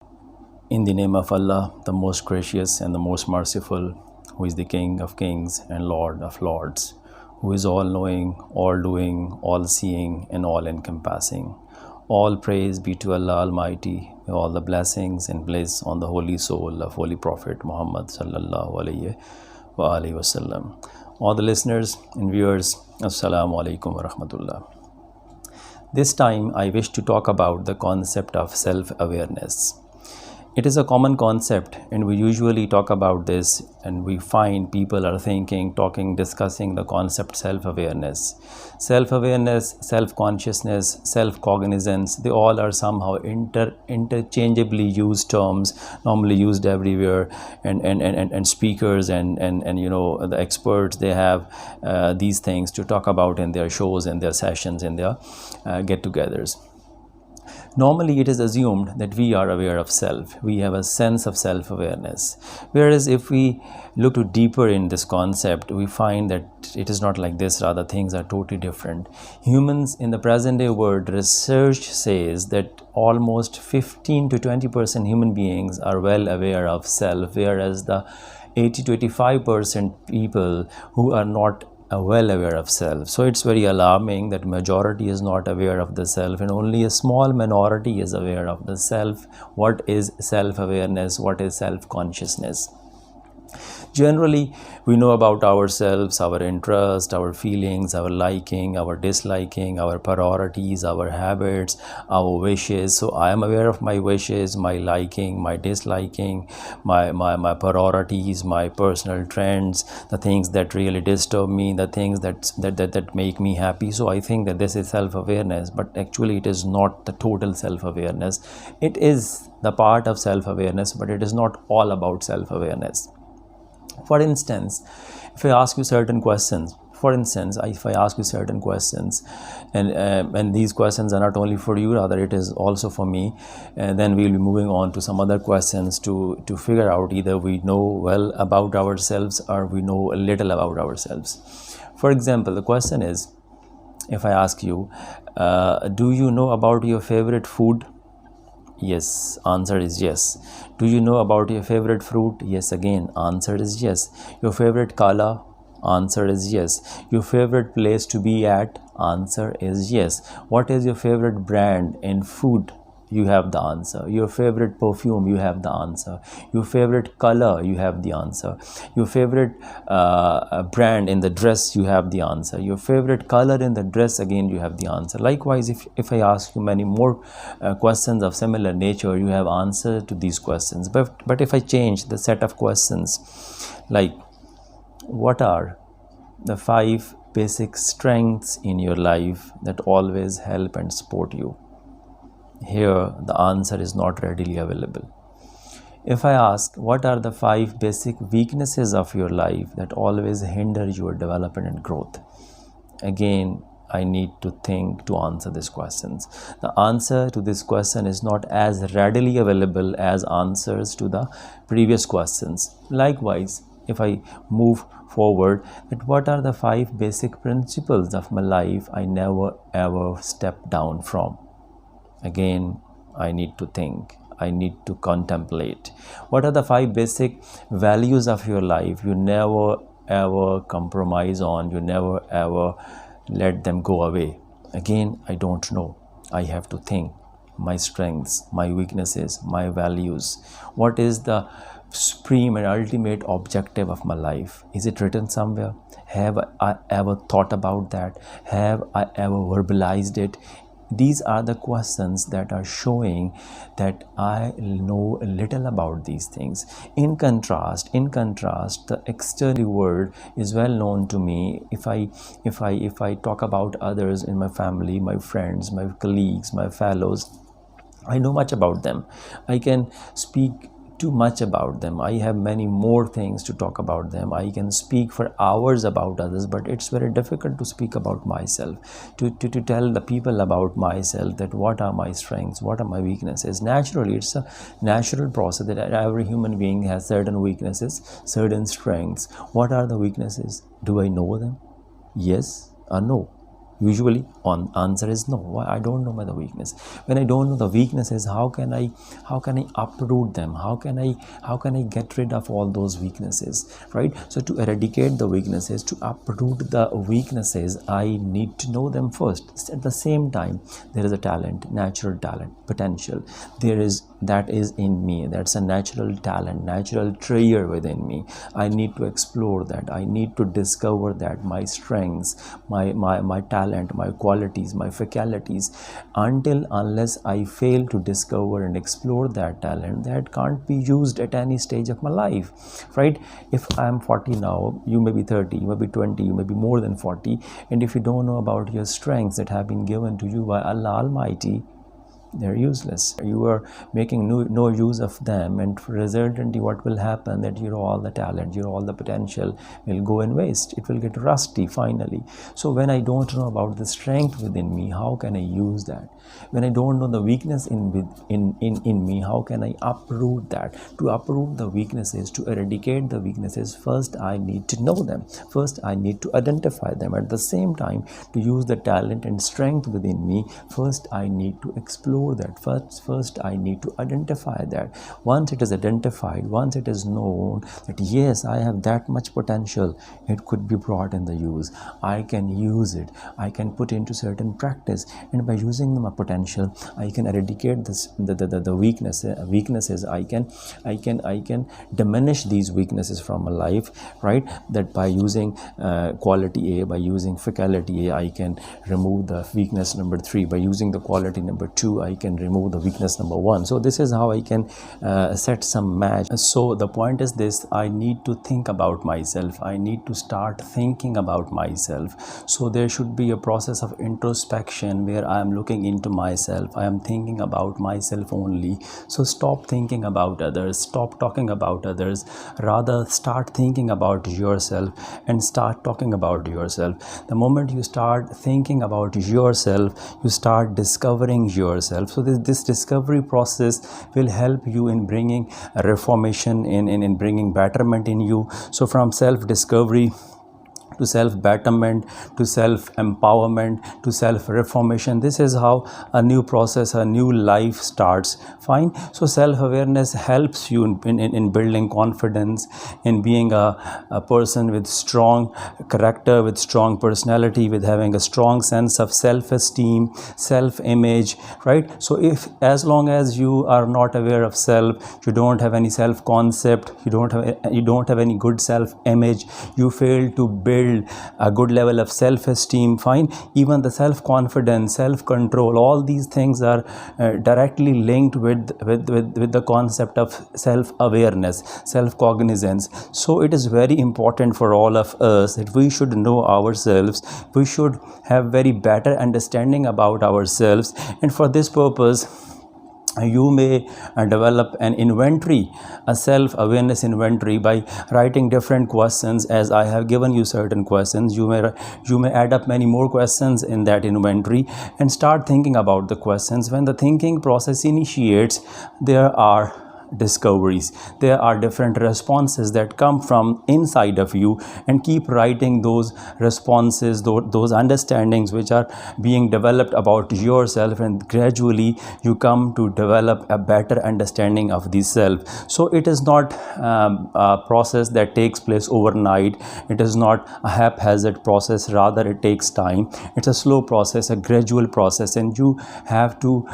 In the name of Allah, the most gracious and the most merciful, who is the King of kings and Lord of lords, who is all knowing, all doing, all seeing, and all encompassing. All praise be to Allah Almighty, all the blessings and bliss on the holy soul of Holy Prophet Muhammad sallallahu alaihi wasallam. All the listeners and viewers, Assalamu alaikum wa rahmatullah. This time I wish to talk about the concept of self-awareness. It is a common concept and we usually talk about this, and we find people are thinking, talking, discussing the concept self-awareness. Self-awareness, self-consciousness, self-cognizance, they all are somehow interchangeably used terms, normally used everywhere, and speakers and the experts, they have these things to talk about in their shows, in their sessions, in their get-togethers. Normally, it is assumed that we are aware of self. We have a sense of self-awareness. Whereas if we look deeper in this concept, we find that it is not like this. Rather, things are totally different. Humans in the present-day world, research says that almost 15 to 20% human beings are well aware of self, whereas the 80 to 85% people who are not well aware of self. So it's very alarming that majority is not aware of the self and only a small minority is aware of the self. What is self-awareness? What is self-consciousness? Generally, we know about ourselves, our interest, our feelings, our liking, our disliking, our priorities, our habits, our wishes. So I am aware of my wishes, my liking, my disliking, my priorities, my personal trends, the things that really disturb me, the things that make me happy. So I think that this is self-awareness, but actually it is not the total self-awareness. It is the part of self-awareness, but it is not all about self-awareness. For instance, if I ask you certain questions, and these questions are not only for you, rather it is also for me, and then we'll be moving on to some other questions to figure out either we know well about ourselves or we know a little about ourselves. For example, the question is, if I ask you, do you know about your favorite food? Yes, answer is yes. Do you know about your favorite fruit? Yes, again, answer is yes. Your favorite color? Answer is yes. Your favorite place to be at? Answer is yes. What is your favorite brand in food? You have the answer. Your favorite perfume? You have the answer. Your favorite color? You have the answer. Your favorite brand in the dress? You have the answer. Your favorite color in the dress? Again, you have the answer. Likewise, if I ask you many more questions of similar nature, you have answer to these questions. But if I change the set of questions, like what are the 5 basic strengths in your life that always help and support you? Here, the answer is not readily available. If I ask, what are the 5 basic weaknesses of your life that always hinder your development and growth? Again, I need to think to answer these questions. The answer to this question is not as readily available as answers to the previous questions. Likewise, if I move forward, that what are the 5 basic principles of my life I never ever step down from? Again, I need to think. I need to contemplate. What are the 5 basic values of your life you never ever compromise on? You never ever let them go away? Again, I don't know. I have to think. My strengths, my weaknesses, my values. What is the supreme and ultimate objective of my life? Is it written somewhere? Have I ever thought about that? Have I ever verbalized it? These are the questions that are showing that I know a little about these things. In contrast, the external world is well known to me. If I talk about others in my family, my friends, my colleagues, my fellows, I know much about them. I can speak too much about them. I have many more things to talk about them. I can speak for hours about others, but it's very difficult to speak about myself, to tell the people about myself, that what are my strengths, what are my weaknesses. Naturally, it's a natural process that every human being has certain weaknesses, certain strengths. What are the weaknesses? Do I know them? Yes or no? Usually on answer is no. Why? I don't know the weakness. When I don't know the weaknesses, how can I uproot them? How can I get rid of all those weaknesses, right? So to eradicate the weaknesses, to uproot the weaknesses, I need to know them first. At the same time, there is a talent, natural talent, potential. That is in me. That's a natural talent, natural treasure within me. I need to explore that. I need to discover that, my strengths, my talent, my qualities, my faculties. Unless I fail to discover and explore that talent, that can't be used at any stage of my life, right? If I am 40 now, you may be 30, you may be 20, you may be more than 40, and if you don't know about your strengths that have been given to you by Allah Almighty, they're useless. You are making no use of them, and resultantly what will happen, that all the talent, all the potential will go in waste. It will get rusty finally. So when I don't know about the strength within me, how can I use that? When I don't know the weakness in me, how can I uproot that? To uproot the weaknesses, to eradicate the weaknesses, first I need to know them. First I need to identify them. At the same time, to use the talent and strength within me, first I need to explore that. First I need to identify that. Once it is identified, once it is known that yes, I have that much potential, it could be brought in the use. I can use it. I can put into certain practice, and by using my potential, I can eradicate the weaknesses. I can diminish these weaknesses from my life, right? That by using quality A, by using faculty A, I can remove the weakness number 3. By using the quality number 2, I can remove the weakness number 1. So this is how I can set some match. So the point is this: I need to think about myself. I need to start thinking about myself. So there should be a process of introspection where I am looking into myself. I am thinking about myself only. So stop thinking about others, stop talking about others, rather start thinking about yourself and start talking about yourself. The moment you start thinking about yourself, you start discovering yourself. So this discovery process will help you in bringing a reformation, in bringing betterment in you. So from self-discovery to self-betterment, to self-empowerment, to self-reformation. This is how a new process, a new life starts. Fine. So self-awareness helps you in building confidence, in being a person with strong character, with strong personality, with having a strong sense of self-esteem, self-image, right? So as long as you are not aware of self, you don't have any self-concept, you don't have any good self-image, you fail to build a good level of self-esteem, fine, even the self-confidence, self-control, all these things are directly linked with the concept of self-awareness, self-cognizance. So it is very important for all of us that we should know ourselves. We should have very better understanding about ourselves, and for this purpose you may develop an inventory, a self-awareness inventory, by writing different questions. As I have given you certain questions, you may add up many more questions in that inventory and start thinking about the questions. When the thinking process initiates, there are discoveries, there are different responses that come from inside of you, and keep writing those responses, those understandings which are being developed about yourself, and gradually you come to develop a better understanding of the self. So it is not a process that takes place overnight. It is not a haphazard process, rather it takes time. It's a slow process, a gradual process, and you have to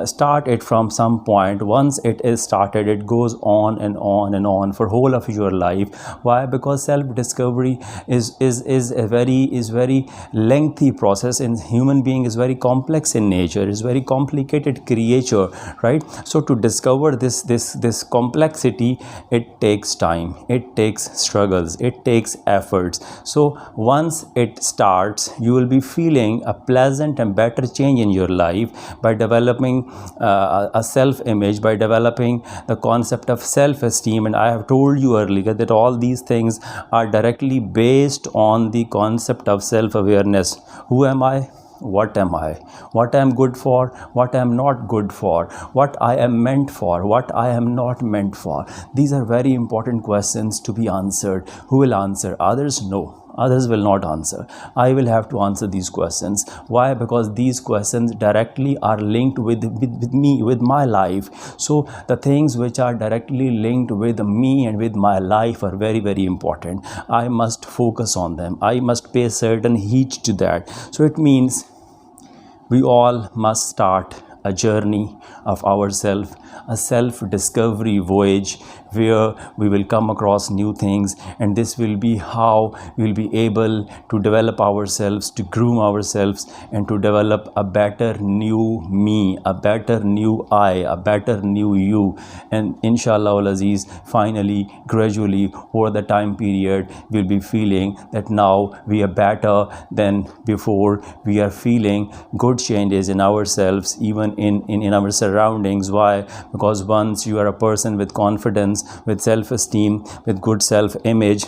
start it from some point. Once it is started, it goes on and on and on for whole of your life. Why? Because self-discovery is a very lengthy process, and human being is very complex in nature, is very complicated creature, right? So to discover this complexity, it takes time, it takes struggles, it takes efforts. So once it starts, you will be feeling a pleasant and better change in your life by developing a self-image, by developing the concept of self-esteem. And I have told you earlier that all these things are directly based on the concept of self-awareness. Who am I? What am I? What I am good for? What I am not good for? What I am meant for? What I am not meant for? These are very important questions to be answered. Who will answer? Others? No. others will not answer. I will have to answer these questions. Why? Because these questions directly are linked with me, with my life. So the things which are directly linked with me and with my life are very, very important. I must focus on them. I must pay certain heed to that. So it means we all must start a journey of ourselves, a self-discovery voyage where we will come across new things, and this will be how we will be able to develop ourselves, to groom ourselves, and to develop a better new me, a better new I, a better new you. And inshallah al aziz, finally, gradually over the time period, we'll be feeling that now we are better than before. We are feeling good changes in ourselves, even in our surroundings. Why? Because once you are a person with confidence, with self-esteem, with good self-image,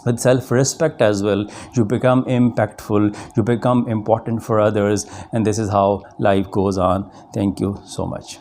with self-respect as well, you become impactful, you become important for others, and this is how life goes on. Thank you so much.